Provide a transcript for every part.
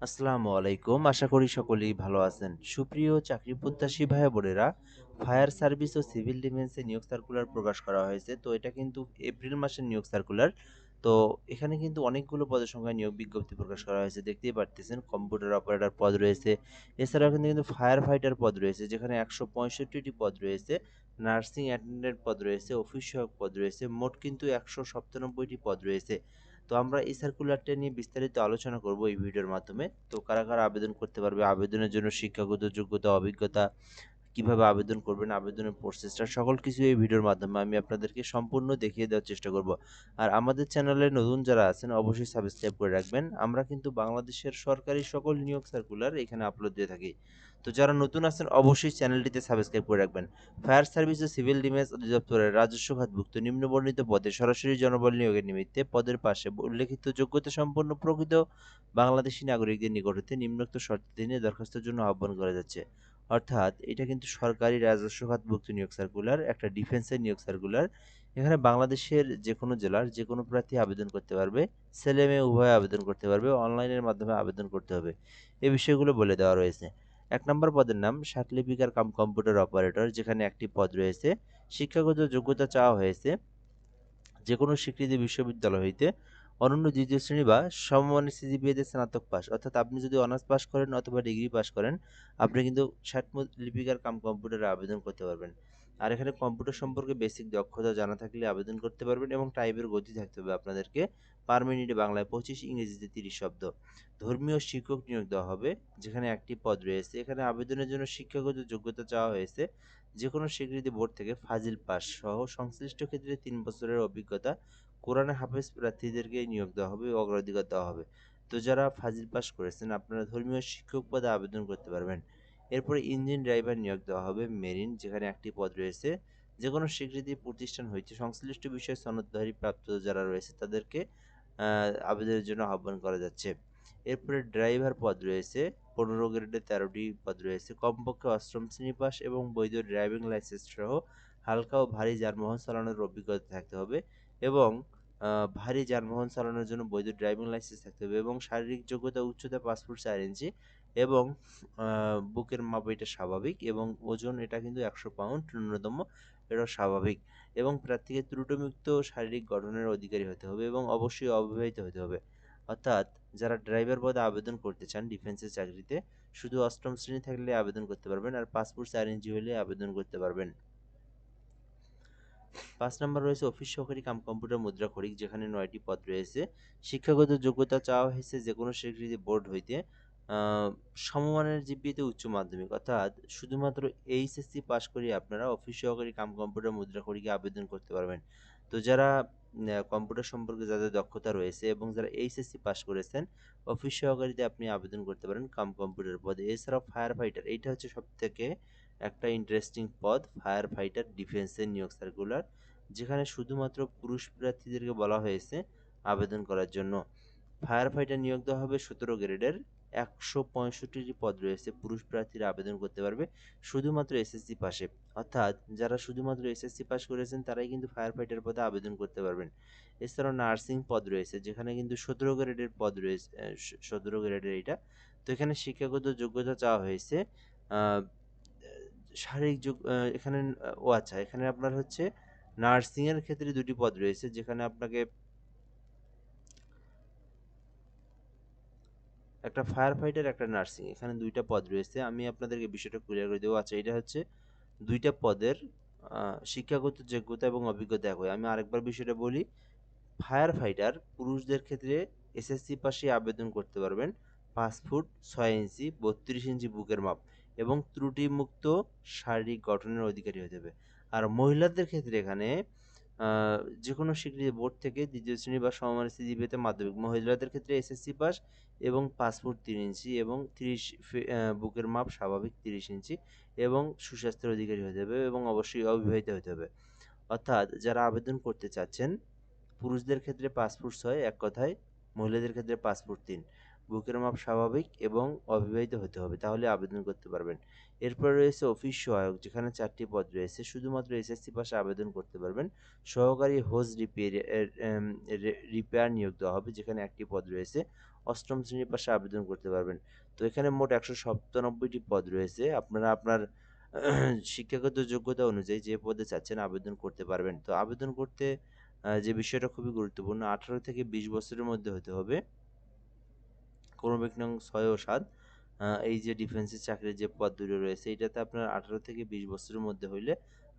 আসসালামু আলাইকুম। আশা করি সকলেই ভালো আছেন। সুপ্রিয় চাকরি প্রত্যাশী ভাই বোনেরা, ফায়ার সার্ভিস ও সিভিল ডিফেন্সে নিয়োগ সার্কুলার প্রকাশ করা হয়েছে। তো এটা কিন্তু এপ্রিল মাসের নিয়োগ সার্কুলার। তো এখানে কিন্তু অনেকগুলো পদের সংখ্যায় নিয়োগ বিজ্ঞপ্তি প্রকাশ করা হয়েছে। দেখতেই পারতেছেন কম্পিউটার অপারেটর পদ রয়েছে। এছাড়াও কিন্তু ফায়ার ফাইটার পদ রয়েছে যেখানে ১৬৫টি পদ রয়েছে। নার্সিং অ্যাটেন্ডেন্ট পদ রয়েছে, অফিস সহায়ক পদ রয়েছে। মোট কিন্তু ১৯৭টি পদ রয়েছে। তো আমরা এই সার্কুলারটা নিয়ে বিস্তারিত আলোচনা করব এই ভিডিওর মাধ্যমে। তো কারা আবেদন করতে পারবে, আবেদনের জন্য শিক্ষাগত যোগ্যতা, অভিজ্ঞতা, কিভাবে আবেদন করবেন, আবেদনের প্রসেসটা সকল কিছু এই ভিডিওর মাধ্যমে আমি আপনাদেরকে সম্পূর্ণ দেখিয়ে দেওয়ার চেষ্টা করব। আর আমাদের চ্যানেলে নতুন যারা আছেন অবশ্যই সাবস্ক্রাইব করে রাখবেন। আমরা কিন্তু বাংলাদেশের সরকারি সকল নিয়োগ সার্কুলার এখানে আপলোড দিয়ে থাকি। তো যারা নতুন আছেন অবশ্যই চ্যানেলটিতে সাবস্ক্রাইব করে রাখবেন। ফায়ার সার্ভিস ও সিভিল ডিফেন্স অধিদপ্তরের রাজস্ব খাতভুক্ত নিম্নবর্ণিত পদে সরাসরি জনবল নিয়োগের নিমিত্তে পদের পাশে উল্লেখিত যোগ্যতা সম্পন্ন প্রকৃত বাংলাদেশী নাগরিকদের নিকট হতে নিম্নোক্ত শর্তাধীনে দরখাস্তের জন্য আহ্বান করা যাচ্ছে। অর্থাৎ এটা কিন্তু সরকারি রাজস্ব খাতভুক্ত নিয়োগ সার্কুলার, একটা ডিফেন্সের নিয়োগ সার্কুলার। এখানে বাংলাদেশের যে কোনো জেলার যে কোনো প্রার্থী আবেদন করতে পারবে। ছেলে মেয়ে উভয়ে আবেদন করতে পারবে। অনলাইনের মাধ্যমে আবেদন করতে হবে। এই বিষয়গুলো বলে দেওয়া রয়েছে। ১ নম্বর পদের নাম ষাট লিপিকার কাম কম্পিউটার অপারেটর, যেখানে একটি পদ রয়েছে। শিক্ষাগত যোগ্যতা চাওয়া হয়েছে যেকোনো স্বীকৃত বিশ্ববিদ্যালয় হইতে অনন্য দ্বিতীয় শ্রেণী বা সমমানের সিজিপিএতে স্নাতক পাস। অর্থাৎ আপনি যদি অনার্স পাস করেন অথবা ডিগ্রি পাস করেন, আপনি কিন্তু ষাট লিপিকার কাম কম্পিউটারে আবেদন করতে পারবেন। আর এখানে কম্পিউটার সম্পর্কে বেসিক দক্ষতা জানা থাকলে আবেদন করতে পারবেন এবং টাইপের গতি থাকতে হবে আপনাদেরকে। পার মিনিটে বাংলায় ২৫, ইংরেজিতে ৩০ শব্দ। ধর্মীয় শিক্ষক নিয়োগ দেওয়া হবে, যেখানে একটি পদ রয়েছে। এখানে আবেদনের জন্য শিক্ষাগত যোগ্যতা চাওয়া হয়েছে যেকোনো স্বীকৃতি বোর্ড থেকে ফাজিল পাস সহ সংশ্লিষ্ট ক্ষেত্রে ৩ বছরের অভিজ্ঞতা। কোরআনে হাফেজ প্রার্থীদেরকে নিয়োগ দেওয়া হবে, অগ্রাধিকার দেওয়া হবে। তো যারা ফাজিল পাস করেছেন আপনারা ধর্মীয় শিক্ষক পদে আবেদন করতে পারবেন। এরপরে ইঞ্জিন ড্রাইভার নিয়োগ দেওয়া হবে মেরিন, যেখানে একটি পদ রয়েছে। যেকোনো স্বীকৃতি প্রতিষ্ঠান হইতে সংশ্লিষ্ট বিষয়ে সনদধারী প্রাপ্ত যারা রয়েছে তাদেরকে আবেদনের জন্য আহ্বান করা যাচ্ছে। এরপরে ড্রাইভার পদ রয়েছে ১৫ গ্রেডে ১৩টি পদ রয়েছে। কমপক্ষে অষ্টম শ্রেণী পাস এবং বৈধ ড্রাইভিং লাইসেন্স সহ হালকা ও ভারী যানবাহন চালানোর অভিজ্ঞতা থাকতে হবে এবং ভারী যানবাহন চালানোর জন্য বৈধ ড্রাইভিং লাইসেন্স থাকতে হবে এবং শারীরিক যোগ্যতা উচ্চতা ৫ ফুট ৪ ইঞ্চি এবং বুকের মাপ এটা স্বাভাবিক এবং ওজন এটা কিন্তু ১০০ পাউন্ড ন্যূনতম, এটাও স্বাভাবিক এবং প্রার্থীকে ত্রুটিমুক্ত শারীরিক গঠনের অধিকারী হতে হবে এবং অবশ্যই অবিবাহিত হতে হবে। অর্থাৎ যারা ড্রাইভার পদে আবেদন করতে চান ডিফেন্সের চাকরিতে, শুধু অষ্টম শ্রেণী থাকলে আবেদন করতে পারবেন আর ৫ ফুট ৪ ইঞ্চি হলে আবেদন করতে পারবেন। ৫ নম্বর রয়েছে অফিস সহকারী কাম কম্পিউটার মুদ্রাক্ষরিক, যেখানে ৯টি পদ রয়েছে। শিক্ষাগত যোগ্যতা চাওয়া হয়েছে যেকোনো স্বীকৃতি বোর্ড হইতে সমমানের জিপিএতে উচ্চ মাধ্যমিক। অর্থাৎ শুধুমাত্র এইচএসসি পাস করে আপনারা অফিস সহকারী কাম কম্পিউটার মুদ্রাক্ষরিকে আবেদন করতে পারবেন। তো যারা কম্পিউটার সম্পর্কে যাদের দক্ষতা রয়েছে এবং যারা এইচএসসি পাস করেছেন অফিস সহকারীতে আপনি আবেদন করতে পারেন কাম কম্পিউটার পদে। এছাড়াও ফায়ার ফাইটার, এইটা হচ্ছে সবথেকে একটা ইন্টারেস্টিং পদ, ফায়ার ফাইটার ডিফেন্সের নিয়োগ সার্কুলার, যেখানে শুধুমাত্র পুরুষ প্রার্থীদেরকে বলা হয়েছে আবেদন করার জন্য। ফায়ার ফাইটার নিয়োগ দেওয়া হবে ১৭ গ্রেডের। ১৬৫টি পদ রয়েছে। পুরুষ প্রার্থীরা আবেদন করতে পারবে শুধুমাত্র এসএসসি পাশে। অর্থাৎ যারা শুধুমাত্র এসএসসি পাস করেছেন তারাই কিন্তু ফায়ার ফাইটার পদে আবেদন করতে পারবেন। এছাড়াও নার্সিং পদ রয়েছে, যেখানে কিন্তু ১৭ গ্রেডের পদ রয়েছে। ১৭ গ্রেডের এইটা। তো এখানে শিক্ষাগত যোগ্যতা চাওয়া হয়েছে আহ, শারীরিক এখানে ও আচ্ছা, এখানে আপনার হচ্ছে নার্সিং এর ক্ষেত্রে ২টি পদ রয়েছে, যেখানে আপনাকে একটা ফায়ার ফাইটার একটা নার্সিং, এখানে ২টা পদ রয়েছে। আমি আপনাদেরকে বিষয়টা ক্লিয়ার করে দেবো। আচ্ছা, এটা হচ্ছে ২টা পদের শিক্ষাগত যোগ্যতা এবং অভিজ্ঞতা একই। আমি আরেকবার বিষয়টা বলি। ফায়ার ফাইটার পুরুষদের ক্ষেত্রে এসএসসি পাশে আবেদন করতে পারবেন। ৫ ফুট ৬ ইঞ্চি ৩২ ইঞ্চি বুকের মাপ এবং ত্রুটিমুক্ত শারীরিক গঠনের অধিকারী হতে হবে। আর মহিলাদের ক্ষেত্রে এখানে যেকোনো স্বীকৃত বোর্ড থেকে দ্বিতীয় শ্রেণী বা সমমানের সিজিপিএতে মাধ্যমিক। মহিলাদের ক্ষেত্রে এসএসসি পাস এবং ৫ ফুট ৩ ইঞ্চি এবং ৩০ বুকের মাপ স্বাভাবিক ৩০ ইঞ্চি এবং সুস্বাস্থ্যের অধিকারী হতে হবে এবং অবশ্যই অবিবাহিত হতে হবে। অর্থাৎ যারা আবেদন করতে চাচ্ছেন, পুরুষদের ক্ষেত্রে ৫ ফুট ৬, এক কথায় মহিলাদের ক্ষেত্রে ৫ ফুট ৩। বুকের মাপ স্বাভাবিক এবং অবিবাহিত হতে হবে, তাহলে আবেদন করতে পারবেন। এরপরে রয়েছে অফিস সহায়ক, যেখানে ৪টি পদ রয়েছে। শুধুমাত্র এসএসসি পাশে আবেদন করতে পারবেন। সহকারী হোজ রিপেয়ার নিয়োগ দেওয়া হবে, যেখানে একটি পদ রয়েছে। অষ্টম শ্রেণী পাশে আবেদন করতে পারবেন। তো এখানে মোট 197টি পদ রয়েছে। আপনারা আপনার শিক্ষাগত যোগ্যতা অনুযায়ী যে পদে চাচ্ছেন আবেদন করতে পারবেন। তো আবেদন করতে যে বিষয়টা খুবই গুরুত্বপূর্ণ, 18 থেকে 20 বছরের মধ্যে হতে হবে। ক্রমিক নং 6 ও 7 এই যে ডিফেন্সের চাকরির যে পদগুলো রয়েছে এটাতে আপনার 18 থেকে 20 বছরের মধ্যে হইলে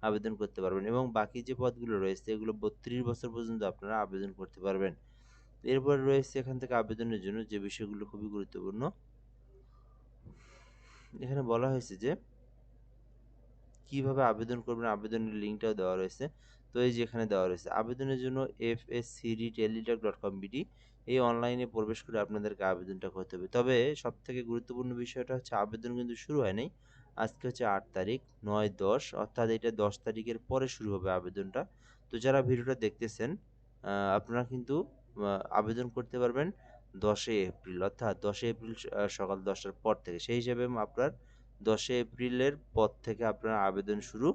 আবেদন করতে পারবেন এবং বাকি যে পদগুলো রয়েছে এগুলো 32 বছর পর্যন্ত আপনারা আবেদন করতে পারবেন। এরপর রয়েছে এখান থেকে আবেদনের জন্য যে বিষয়গুলো খুবই গুরুত্বপূর্ণ। এখানে বলা হয়েছে যে কিভাবে আবেদন করবেন, আবেদনের লিঙ্কটাও দেওয়া রয়েছে। তো এই যে এখানে দেওয়া রয়েছে আবেদনের জন্য fscdteletalk.com.bd এই অনলাইনে প্রবেশ করে আপনাদেরকে আবেদনটা করতে হবে। তবে সবথেকে গুরুত্বপূর্ণ বিষয়টা হচ্ছে আবেদন কিন্তু শুরু হয় নাই। আজকে হচ্ছে 8 তারিখ, 9-10 অর্থাৎ এটা 10 তারিখের পরে শুরু হবে আবেদনটা। তো যারা ভিডিওটা দেখতেছেন আপনারা কিন্তু আবেদন করতে পারবেন 10 এপ্রিল অর্থাৎ 10 এপ্রিল সকাল 10টার পর থেকে। সেই হিসেবে আপনার 10 এপ্রিলের পর থেকে আপনার আবেদন শুরু।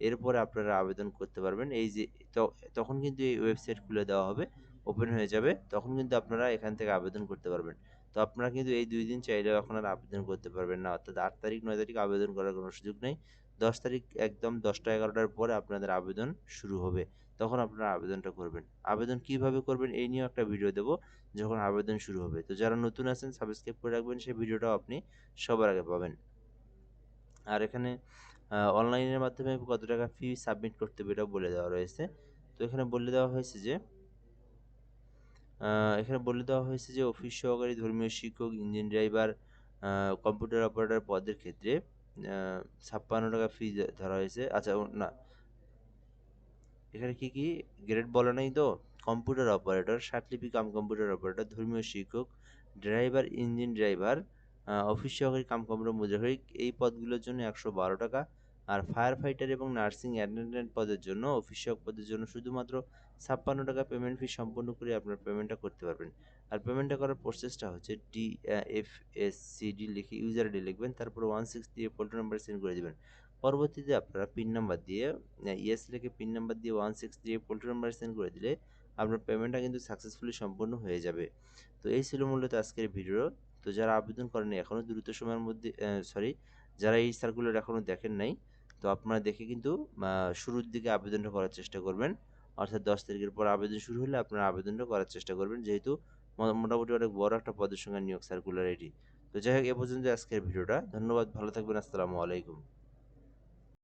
এরপরে আপনারা আবেদন করতে পারবেন। এই যে তখন কিন্তু এই ওয়েবসাইট খুলে দেওয়া হবে, ওপেন হয়ে যাবে। তখন কিন্তু আপনারা এখান থেকে আবেদন করতে পারবেন। তো আপনারা কিন্তু এই 2 দিন চাইলেও এখন আর আবেদন করতে পারবেন না। অর্থাৎ 8 তারিখ 9 তারিখ আবেদন করার কোনো সুযোগ নেই। 10 তারিখ একদম 10টা 11টার পরে আপনাদের আবেদন শুরু হবে। তখন আপনারা আবেদনটা করবেন। আবেদন কিভাবে করবেন এই নিয়েও একটা ভিডিও দেব যখন আবেদন শুরু হবে। তো যারা নতুন আছেন সাবস্ক্রাইব করে রাখবেন, সেই ভিডিওটাও আপনি সবার আগে পাবেন। আর এখানে অনলাইনের মাধ্যমে কত টাকা ফি সাবমিট করতে হবে এটাও বলে দেওয়া রয়েছে। তো এখানে বলে দেওয়া হয়েছে যে অফিস সহকারী, ধর্মীয় শিক্ষক, ইঞ্জিন ড্রাইভার, কম্পিউটার অপারেটর পদের ক্ষেত্রে 56 টাকা ফি ধরা হয়েছে। আচ্ছা না, এখানে কি গ্রেড বলে নাই তো। কম্পিউটার অপারেটর, স্বাটলিপি কাম কম্পিউটার অপারেটর, ধর্মীয় শিক্ষক, ড্রাইভার, ইঞ্জিন ড্রাইভার, অফিস সহকারী কাম কম্পিউটার মুদ্রাক্ষরিক এই পদগুলোর জন্য 112 টাকা। আর ফায়ার ফাইটার এবং নার্সিং অ্যাটেন্ডেন্ট পদের জন্য, অফিস সহায়ক পদের জন্য শুধুমাত্র 56 টাকা পেমেন্ট ফি সম্পূর্ণ করে আপনার পেমেন্টটা করতে পারবেন। আর পেমেন্টটা করার প্রসেসটা হচ্ছে DFSCD লিখে ইউজার আইডি লিখবেন, তারপর 16 দিয়ে পোল্ট্রি নাম্বার সেন্ড করে দিবেন। পরবর্তীতে আপনারা পিন নাম্বার দিয়ে ইয়েস লিখে পিন নাম্বার দিয়ে 16 দিয়ে পোল্ট্রি নাম্বার সেন্ড করে দিলে আপনার পেমেন্টটা কিন্তু সাকসেসফুলি সম্পন্ন হয়ে যাবে। তো এই ছিল মূলত আজকের ভিডিও। তো যারা আবেদন করেনি এখনও দ্রুত সময়ের মধ্যে যারা এই সার্কুলার এখনও দেখেন নাই, তো আপনারা দেখে কিন্তু শুরুর দিকে আবেদনটা করার চেষ্টা করবেন। অর্থাৎ 10 তারিখের পর আবেদন শুরু হলে আপনারা আবেদনটা করার চেষ্টা করবেন, যেহেতু মোটামুটি অনেক বড় একটা পদের সংখ্যা নিয়োগ সার্কুলার এটি। তো যাই হোক, এ পর্যন্ত আজকের ভিডিওটা। ধন্যবাদ, ভালো থাকবেন, আসসালামু আলাইকুম।